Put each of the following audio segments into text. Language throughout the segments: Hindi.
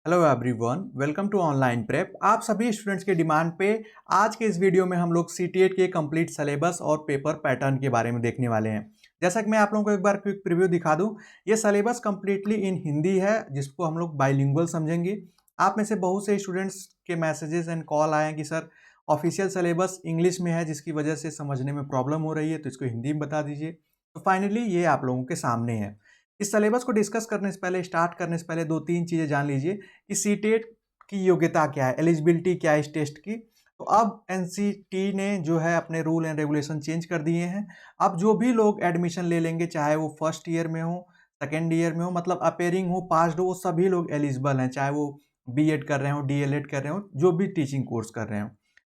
Hello everyone, welcome to online prep. आप सभी स्टूडेंट्स के डिमांड पे आज के इस वीडियो में हम लोग सीटीएट के कंप्लीट सिलेबस और पेपर पैटर्न के बारे में देखने वाले हैं। जैसा कि मैं आप लोगों को एक बार क्विक प्रीव्यू दिखा दूं, ये सिलेबस कंप्लीटली इन हिंदी है जिसको हम लोग बाइलिंगुअल समझेंगे। आप में से बहुत से स्टूडेंट्स के मैसेजेस एंड कॉल आए हैं कि सर ऑफिशियल सिलेबस इंग्लिश में है जिसकी वजह से समझने में प्रॉब्लम हो रही है, तो इसको हिंदी में बता दीजिए। तो फाइनली ये आप लोगों के सामने है। इस सिलेबस को डिस्कस करने से पहले, स्टार्ट करने से पहले दो तीन चीज़ें जान लीजिए कि सीटेट की योग्यता क्या है, एलिजिबिलिटी क्या है इस टेस्ट की। तो अब एनसीटी ने जो है अपने रूल एंड रेगुलेशन चेंज कर दिए हैं। अब जो भी लोग एडमिशन ले लेंगे, चाहे वो फर्स्ट ईयर में हो, सेकेंड ईयर में हो, मतलब अपेयरिंग हो, पास्ड हो, वो सभी लोग एलिजिबल हैं, चाहे वो बीएड कर रहे हो, डीएलएड कर रहे हो, जो भी टीचिंग कोर्स कर रहे हो।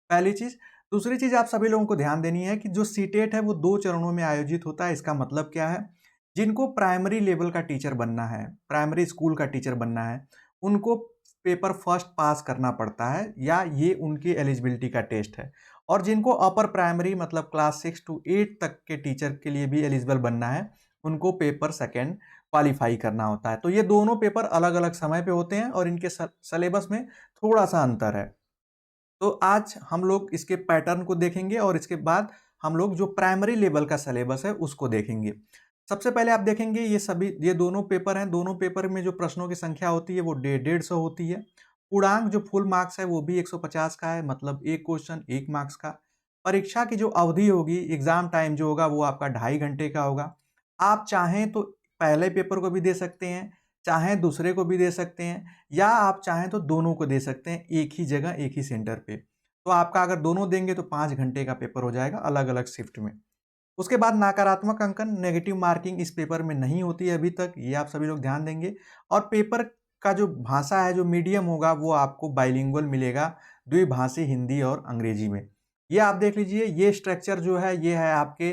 पहली चीज़। दूसरी चीज़ आप सभी लोगों को ध्यान देनी है कि जो सीटेट है वो 2 चरणों में आयोजित होता है। इसका मतलब क्या है? जिनको प्राइमरी लेवल का टीचर बनना है, प्राइमरी स्कूल का टीचर बनना है, उनको पेपर फर्स्ट पास करना पड़ता है, या ये उनकी एलिजिबिलिटी का टेस्ट है। और जिनको अपर प्राइमरी मतलब क्लास 6 to 8 तक के टीचर के लिए भी एलिजिबल बनना है, उनको पेपर सेकेंड क्वालिफाई करना होता है। तो ये दोनों पेपर अलग अलग समय पे होते हैं और इनके सिलेबस में थोड़ा सा अंतर है। तो आज हम लोग इसके पैटर्न को देखेंगे और इसके बाद हम लोग जो प्राइमरी लेवल का सिलेबस है उसको देखेंगे। सबसे पहले आप देखेंगे ये दोनों पेपर हैं। दोनों पेपर में जो प्रश्नों की संख्या होती है वो 150 होती है। पूर्णांक जो फुल मार्क्स है वो भी 150 का है, मतलब एक क्वेश्चन 1 मार्क्स का। परीक्षा की जो अवधि होगी, एग्जाम टाइम जो होगा वो आपका 2.5 घंटे का होगा। आप चाहें तो पहले पेपर को भी दे सकते हैं, चाहें दूसरे को भी दे सकते हैं, या आप चाहें तो दोनों को दे सकते हैं एक ही जगह एक ही सेंटर पे। तो आपका अगर दोनों देंगे तो 5 घंटे का पेपर हो जाएगा अलग अलग शिफ्ट में। उसके बाद नकारात्मक अंकन, नेगेटिव मार्किंग इस पेपर में नहीं होती है अभी तक, ये आप सभी लोग ध्यान देंगे। और पेपर का जो भाषा है, जो मीडियम होगा, वो आपको बाइलिंगुअल मिलेगा, द्विभाषी हिंदी और अंग्रेजी में। ये आप देख लीजिए, ये स्ट्रक्चर जो है ये है आपके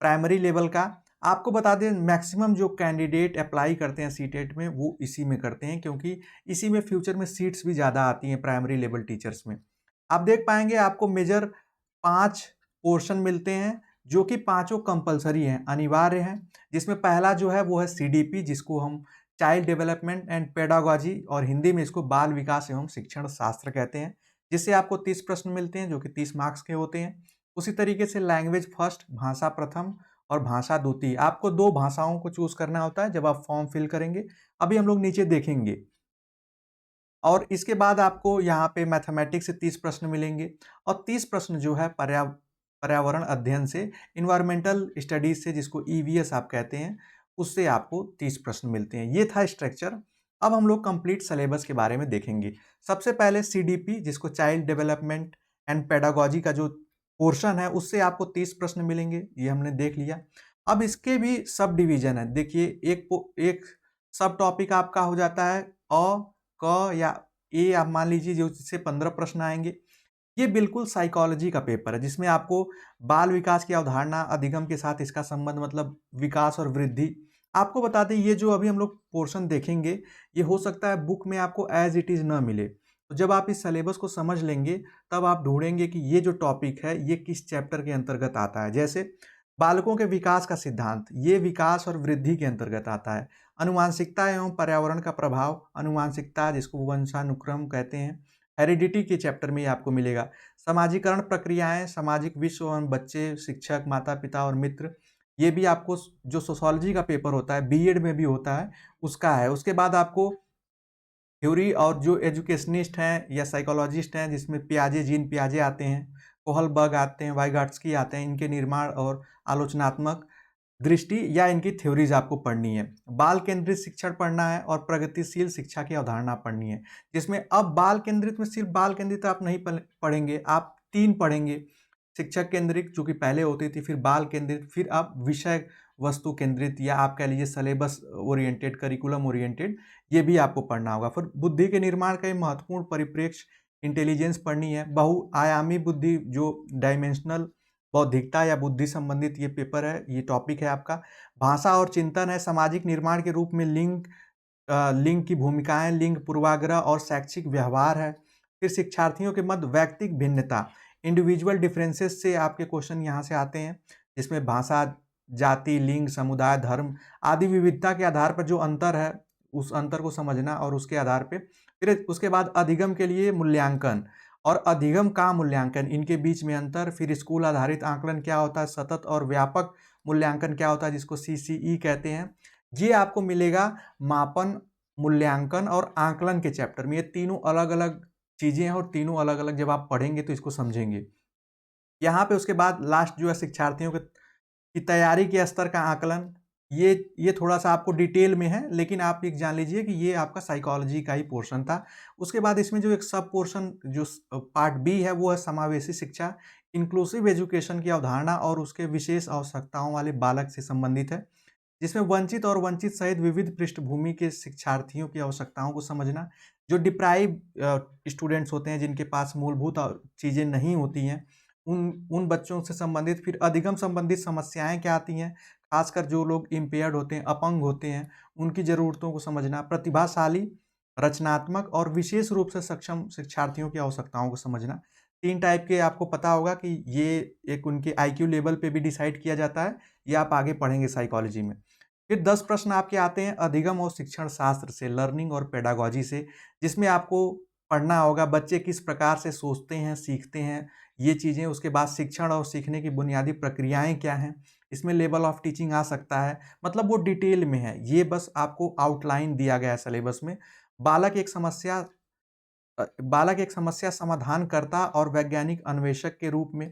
प्राइमरी लेवल का। आपको बता दें मैक्सिमम जो कैंडिडेट अप्लाई करते हैं सीटेट में वो इसी में करते हैं, क्योंकि इसी में फ्यूचर में सीट्स भी ज़्यादा आती हैं प्राइमरी लेवल टीचर्स में। आप देख पाएंगे आपको मेजर 5 पोर्शन मिलते हैं, जो कि पांचों कंपलसरी हैं, अनिवार्य हैं। जिसमें पहला जो है वो है सीडीपी, जिसको हम चाइल्ड डेवलपमेंट एंड पेडागोजी और हिंदी में इसको बाल विकास एवं शिक्षण शास्त्र कहते हैं, जिससे आपको 30 प्रश्न मिलते हैं जो कि 30 मार्क्स के होते हैं। उसी तरीके से लैंग्वेज फर्स्ट, भाषा प्रथम और भाषा द्वितीय, आपको 2 भाषाओं को चूज करना होता है जब आप फॉर्म फिल करेंगे। अभी हम लोग नीचे देखेंगे। और इसके बाद आपको यहाँ पे मैथमेटिक्स से 30 प्रश्न मिलेंगे, और 30 प्रश्न जो है पर्यावरण अध्ययन से, इन्वायरमेंटल स्टडीज से, जिसको ईवीएस आप कहते हैं, उससे आपको 30 प्रश्न मिलते हैं। ये था स्ट्रक्चर। अब हम लोग कंप्लीट सिलेबस के बारे में देखेंगे। सबसे पहले सीडीपी, जिसको चाइल्ड डेवलपमेंट एंड पेडागोजी का जो पोर्शन है, उससे आपको 30 प्रश्न मिलेंगे, ये हमने देख लिया। अब इसके भी सब डिवीजन है। देखिए, एक सब टॉपिक आपका हो जाता है क या ए, आप मान लीजिए, जो जिससे 15 प्रश्न आएंगे। ये बिल्कुल साइकोलॉजी का पेपर है, जिसमें आपको बाल विकास की अवधारणा, अधिगम के साथ इसका संबंध, मतलब विकास और वृद्धि। आपको बता दें, ये जो अभी हम लोग पोर्शन देखेंगे, ये हो सकता है बुक में आपको एज इट इज न मिले। तो जब आप इस सिलेबस को समझ लेंगे, तब आप ढूंढेंगे कि ये जो टॉपिक है ये किस चैप्टर के अंतर्गत आता है। जैसे बालकों के विकास का सिद्धांत, ये विकास और वृद्धि के अंतर्गत आता है। अनुवांशिकता एवं पर्यावरण का प्रभाव, अनुवांशिकता जिसको वंशानुक्रम कहते हैं, हेरिडिटी के चैप्टर में ये आपको मिलेगा। समाजीकरण प्रक्रियाएं, सामाजिक विश्व एवं बच्चे, शिक्षक, माता पिता और मित्र, ये भी आपको जो सोशोलॉजी का पेपर होता है, बीएड में भी होता है, उसका है। उसके बाद आपको थ्योरी और जो एजुकेशनिस्ट हैं या साइकोलॉजिस्ट हैं, जिसमें पियाजे, जीन पियाजे आते हैं, कोहलबर्ग आते हैं, वाइगॉट्स्की आते हैं, इनके निर्माण और आलोचनात्मक दृष्टि या इनकी थ्योरीज आपको पढ़नी है। बाल केंद्रित शिक्षण पढ़ना है और प्रगतिशील शिक्षा की अवधारणा पढ़नी है, जिसमें अब बाल केंद्रित में सिर्फ बाल केंद्रित आप नहीं पढ़ेंगे, आप 3 पढ़ेंगे। शिक्षक केंद्रित जो कि पहले होती थी, फिर बाल केंद्रित, फिर आप विषय वस्तु केंद्रित, या आप कह लीजिए सिलेबस ओरिएंटेड, करिकुलम ओरिएंटेड, ये भी आपको पढ़ना होगा। फिर बुद्धि के निर्माण का महत्वपूर्ण परिप्रेक्ष्य, इंटेलिजेंस पढ़नी है। बहुआयामी बुद्धि, जो डायमेंशनल बौद्धिकता या बुद्धि संबंधित ये पेपर है, ये टॉपिक है आपका। भाषा और चिंतन है। सामाजिक निर्माण के रूप में लिंग की भूमिकाएं, लिंग पूर्वाग्रह और शैक्षिक व्यवहार है। फिर शिक्षार्थियों के मध्य वैयक्तिक भिन्नता, इंडिविजुअल डिफरेंसेस से आपके क्वेश्चन यहाँ से आते हैं, जिसमें भाषा, जाति, लिंग, समुदाय, धर्म आदि विविधता के आधार पर जो अंतर है उस अंतर को समझना और उसके आधार पे फिर उसके बाद अधिगम के लिए मूल्यांकन और अधिगम का मूल्यांकन, इनके बीच में अंतर। फिर स्कूल आधारित आकलन क्या होता है, सतत और व्यापक मूल्यांकन क्या होता है जिसको सीसीई कहते हैं। ये आपको मिलेगा मापन, मूल्यांकन और आकलन के चैप्टर में। ये तीनों अलग अलग चीज़ें हैं और तीनों अलग अलग जब आप पढ़ेंगे तो इसको समझेंगे। यहाँ पे उसके बाद लास्ट जो है शिक्षार्थियों के की तैयारी के स्तर का आकलन, ये थोड़ा-सा आपको डिटेल में है, लेकिन आप एक जान लीजिए कि ये आपका साइकोलॉजी का ही पोर्शन था। उसके बाद इसमें जो एक सब पोर्शन जो पार्ट बी है वो है समावेशी शिक्षा, इंक्लूसिव एजुकेशन की अवधारणा और उसके विशेष आवश्यकताओं वाले बालक से संबंधित है, जिसमें वंचित और वंचित सहित विविध पृष्ठभूमि के शिक्षार्थियों की आवश्यकताओं को समझना, जो डिप्राइव स्टूडेंट्स होते हैं जिनके पास मूलभूत चीज़ें नहीं होती हैं, उन उन बच्चों से संबंधित। फिर अधिगम संबंधित समस्याएँ क्या आती हैं, खासकर जो लोग इम्पेयर्ड होते हैं, अपंग होते हैं, उनकी ज़रूरतों को समझना, प्रतिभाशाली, रचनात्मक और विशेष रूप से सक्षम शिक्षार्थियों की आवश्यकताओं को समझना। 3 टाइप के आपको पता होगा कि ये एक उनके आईक्यू लेवल पे भी डिसाइड किया जाता है, ये आप आगे पढ़ेंगे साइकोलॉजी में। फिर 10 प्रश्न आपके आते हैं अधिगम और शिक्षण शास्त्र से, लर्निंग और पेडागोजी से, जिसमें आपको पढ़ना होगा बच्चे किस प्रकार से सोचते हैं, सीखते हैं, ये चीज़ें। उसके बाद शिक्षण और सीखने की बुनियादी प्रक्रियाएँ क्या हैं, इसमें लेवल ऑफ टीचिंग आ सकता है, मतलब वो डिटेल में है। ये बस आपको आउटलाइन दिया गया है सिलेबस में। बालक एक समस्या बालक एक समस्या समाधानकर्ता और वैज्ञानिक अन्वेषक के रूप में,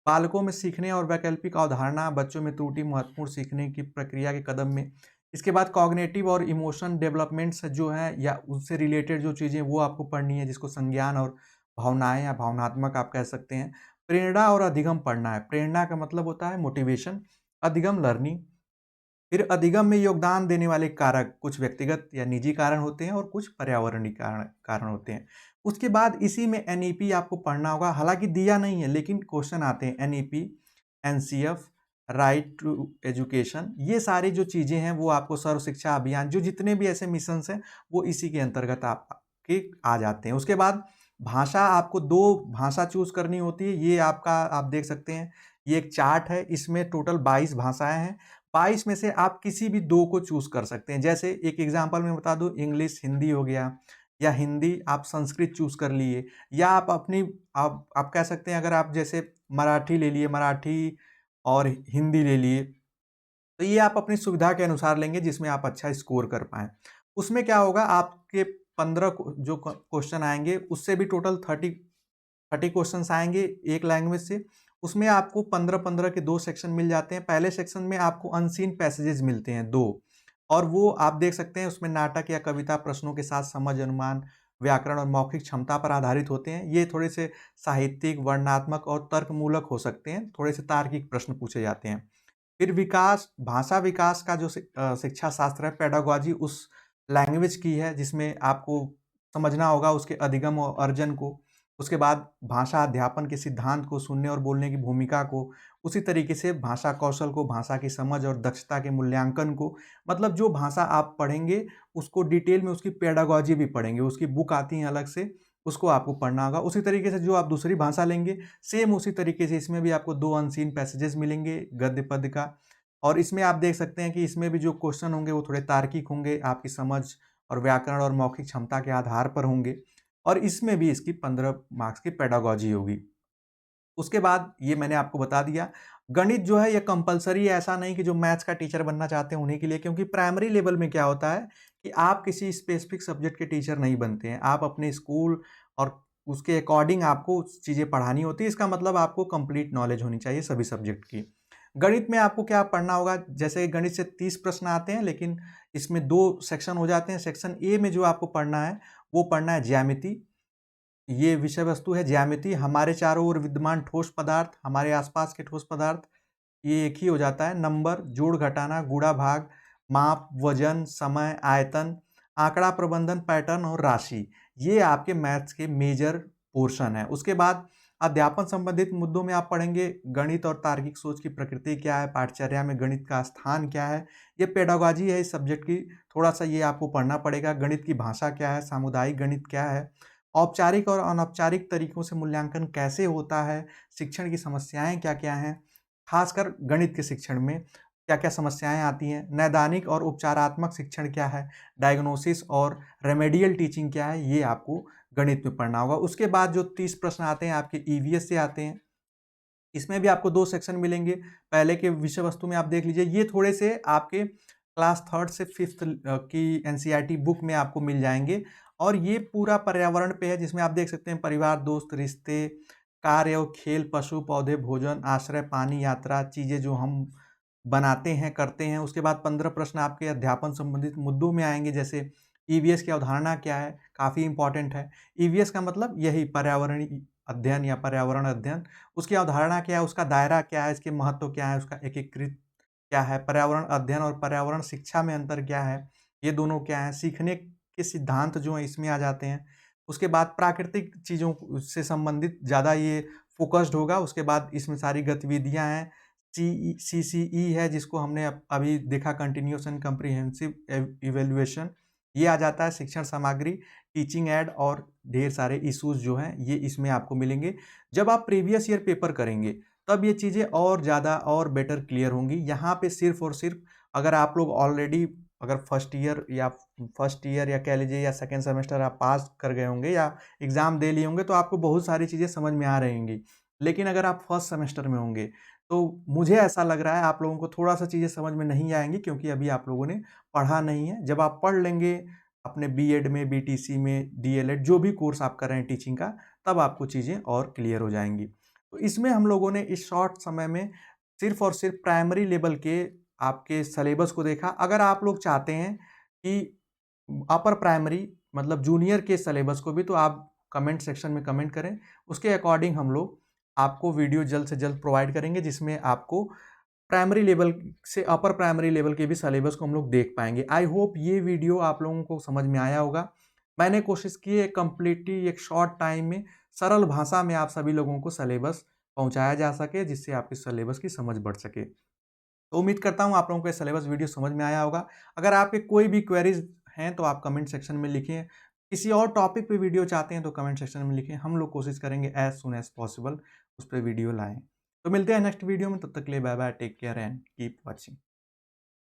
बालकों में सीखने और वैकल्पिक अवधारणा, बच्चों में त्रुटि महत्वपूर्ण सीखने की प्रक्रिया के कदम में। इसके बाद कॉग्निटिव और इमोशन डेवलपमेंट्स जो है या उससे रिलेटेड जो चीज़ें वो आपको पढ़नी है, जिसको संज्ञान और भावनाएं या भावनात्मक आप कह सकते हैं। प्रेरणा और अधिगम पढ़ना है। प्रेरणा का मतलब होता है मोटिवेशन, अधिगम लर्निंग। फिर अधिगम में योगदान देने वाले कारक कुछ व्यक्तिगत या निजी कारण होते हैं और कुछ पर्यावरणीय कारण कारण होते हैं। उसके बाद इसी में एनईपी आपको पढ़ना होगा, हालांकि दिया नहीं है लेकिन क्वेश्चन आते हैं। NEP, NCF, right to education, ये सारी जो चीज़ें हैं वो आपको सर्व शिक्षा अभियान, जो जितने भी ऐसे मिशंस हैं वो इसी के अंतर्गत आपके आ जाते हैं। उसके बाद भाषा, आपको 2 भाषा चूज करनी होती है। ये आपका आप देख सकते हैं, ये एक चार्ट है, इसमें टोटल 22 भाषाएं हैं। 22 में से आप किसी भी 2 को चूज़ कर सकते हैं। जैसे एक एग्ज़ाम्पल मैं बता दूँ, इंग्लिश हिंदी हो गया, या हिंदी आप संस्कृत चूज़ कर लिए, या आप अपनी आप कह सकते हैं, अगर आप जैसे मराठी ले लिए, मराठी और हिंदी ले लिए, तो ये आप अपनी सुविधा के अनुसार लेंगे जिसमें आप अच्छा स्कोर कर पाएँ। उसमें क्या होगा, आपके 15 जो क्वेश्चन आएँगे उससे भी टोटल 30 क्वेश्चंस आएँगे एक लैंग्वेज से। उसमें आपको 15-15 के 2 सेक्शन मिल जाते हैं। पहले सेक्शन में आपको अनसीन पैसेजेस मिलते हैं 2, और वो आप देख सकते हैं उसमें नाटक या कविता प्रश्नों के साथ समझ, अनुमान, व्याकरण और मौखिक क्षमता पर आधारित होते हैं। ये थोड़े से साहित्यिक, वर्णनात्मक और तर्कमूलक हो सकते हैं, थोड़े से तार्किक प्रश्न पूछे जाते हैं। फिर विकास, भाषा विकास का जो शिक्षा शास्त्र है, पेडागोजी उस लैंग्वेज की है जिसमें आपको समझना होगा उसके अधिगम और अर्जन को। उसके बाद भाषा अध्यापन के सिद्धांत को, सुनने और बोलने की भूमिका को, उसी तरीके से भाषा कौशल को, भाषा की समझ और दक्षता के मूल्यांकन को। मतलब जो भाषा आप पढ़ेंगे उसको डिटेल में उसकी पेडागोजी भी पढ़ेंगे, उसकी बुक आती है अलग से, उसको आपको पढ़ना होगा। उसी तरीके से जो आप दूसरी भाषा लेंगे, सेम उसी तरीके से इसमें भी आपको 2 अनसीन पैसेजेस मिलेंगे गद्य पद्य का। और इसमें आप देख सकते हैं कि इसमें भी जो क्वेश्चन होंगे वो थोड़े तार्किक होंगे, आपकी समझ और व्याकरण और मौखिक क्षमता के आधार पर होंगे। और इसमें भी इसकी 15 मार्क्स की पेडागोजी होगी। उसके बाद ये मैंने आपको बता दिया, गणित जो है ये कंपल्सरी है, ऐसा नहीं कि जो मैथ्स का टीचर बनना चाहते हैं उन्हीं के लिए, क्योंकि प्राइमरी लेवल में क्या होता है कि आप किसी स्पेसिफिक सब्जेक्ट के टीचर नहीं बनते हैं, आप अपने स्कूल और उसके अकॉर्डिंग आपको चीज़ें पढ़ानी होती है। इसका मतलब आपको कंप्लीट नॉलेज होनी चाहिए सभी सब्जेक्ट की। गणित में आपको क्या पढ़ना होगा, जैसे गणित से 30 प्रश्न आते हैं, लेकिन इसमें 2 सेक्शन हो जाते हैं। सेक्शन ए में जो आपको पढ़ना है वो पढ़ना है ज्यामिति। ये विषय वस्तु है ज्यामिति, हमारे चारों ओर विद्यमान ठोस पदार्थ, हमारे आसपास के ठोस पदार्थ, ये एक ही हो जाता है। नंबर, जोड़ घटाना, गुणा भाग, माप, वजन, समय, आयतन, आंकड़ा प्रबंधन, पैटर्न और राशि, ये आपके मैथ्स के मेजर पोर्शन है। उसके बाद अध्यापन संबंधित मुद्दों में आप पढ़ेंगे गणित और तार्किक सोच की प्रकृति क्या है, पाठचर्या में गणित का स्थान क्या है, ये पेडागोजी है इस सब्जेक्ट की, थोड़ा सा ये आपको पढ़ना पड़ेगा। गणित की भाषा क्या है, सामुदायिक गणित क्या है, औपचारिक और अनौपचारिक तरीकों से मूल्यांकन कैसे होता है, शिक्षण की समस्याएं क्या क्या हैं, खासकर गणित के शिक्षण में क्या क्या समस्याएं आती हैं, नैदानिक और उपचारात्मक शिक्षण क्या है, डायग्नोसिस और रेमेडियल टीचिंग क्या है, ये आपको गणित में पढ़ना होगा। उसके बाद जो 30 प्रश्न आते हैं आपके ईवीएस से आते हैं, इसमें भी आपको 2 सेक्शन मिलेंगे। पहले के विषय वस्तु में आप देख लीजिए, ये थोड़े से आपके क्लास 3rd से 5th की एनसीईआरटी बुक में आपको मिल जाएँगे और ये पूरा पर्यावरण पे है, जिसमें आप देख सकते हैं परिवार, दोस्त, रिश्ते, कार्य और खेल, पशु, पौधे, भोजन, आश्रय, पानी, यात्रा, चीज़ें जो हम बनाते हैं, करते हैं। उसके बाद 15 प्रश्न आपके अध्यापन संबंधित मुद्दों में आएँगे, जैसे ईवीएस की अवधारणा क्या है, काफ़ी इम्पोर्टेंट है। ईवीएस का मतलब यही पर्यावरणीय अध्ययन या पर्यावरण अध्ययन। उसकी अवधारणा क्या है, उसका दायरा क्या है, इसके महत्व क्या है, उसका एकीकृत क्या है, पर्यावरण अध्ययन और पर्यावरण शिक्षा में अंतर क्या है, ये दोनों क्या हैं, सीखने के सिद्धांत जो हैं इसमें आ जाते हैं। उसके बाद प्राकृतिक चीज़ों से संबंधित ज़्यादा ये फ़ोकस्ड होगा। उसके बाद इसमें सारी गतिविधियाँ हैं, सीसीई है जिसको हमने अभी देखा, कंटिन्यूअस एंड कम्प्रिहेंसिव इवैल्यूएशन, ये आ जाता है। शिक्षण सामग्री, टीचिंग एड और ढेर सारे इश्यूज़ जो हैं ये इसमें आपको मिलेंगे। जब आप प्रीवियस ईयर पेपर करेंगे तब ये चीज़ें और ज़्यादा और बेटर क्लियर होंगी। यहाँ पे सिर्फ़ और सिर्फ़ अगर आप लोग ऑलरेडी अगर फर्स्ट ईयर या कह लीजिए या सेकंड सेमेस्टर आप पास कर गए होंगे या एग्ज़ाम दे लिए होंगे तो आपको बहुत सारी चीज़ें समझ में आ रहेंगी। लेकिन अगर आप फर्स्ट सेमेस्टर में होंगे तो मुझे ऐसा लग रहा है आप लोगों को थोड़ा-सा चीज़ें समझ में नहीं आएँगी, क्योंकि अभी आप लोगों ने पढ़ा नहीं है। जब आप पढ़ लेंगे अपने बीएड में, बीटीसी में, डीएलएड जो भी कोर्स आप कर रहे हैं टीचिंग का, तब आपको चीज़ें और क्लियर हो जाएँगी। तो इसमें हम लोगों ने इस शॉर्ट समय में सिर्फ़ और सिर्फ़ प्राइमरी लेवल के आपके सिलेबस को देखा। अगर आप लोग चाहते हैं कि अपर प्राइमरी मतलब जूनियर के सिलेबस को भी, तो आप कमेंट सेक्शन में कमेंट करें। उसके अकॉर्डिंग हम लोग आपको वीडियो जल्द से जल्द प्रोवाइड करेंगे, जिसमें आपको प्राइमरी लेवल से अपर प्राइमरी लेवल के भी सिलेबस को हम लोग देख पाएँगे। आई होप ये वीडियो आप लोगों को समझ में आया होगा। मैंने कोशिश की है कंप्लीटली एक शॉर्ट टाइम में सरल भाषा में आप सभी लोगों को सिलेबस पहुँचाया जा सके, जिससे आपके सिलेबस की समझ बढ़ सके। तो उम्मीद करता हूँ आप लोगों को ये सिलेबस वीडियो समझ में आया होगा। अगर आपके कोई भी क्वेरीज़ हैं तो आप कमेंट सेक्शन में लिखिए। किसी और टॉपिक पे वीडियो चाहते हैं तो कमेंट सेक्शन में लिखें। हम लोग कोशिश करेंगे एज़ सून एज़ पॉसिबल उस पे वीडियो लाएँ। तो मिलते हैं नेक्स्ट वीडियो में, तब तक के लिए bye bye, take care and keep watching.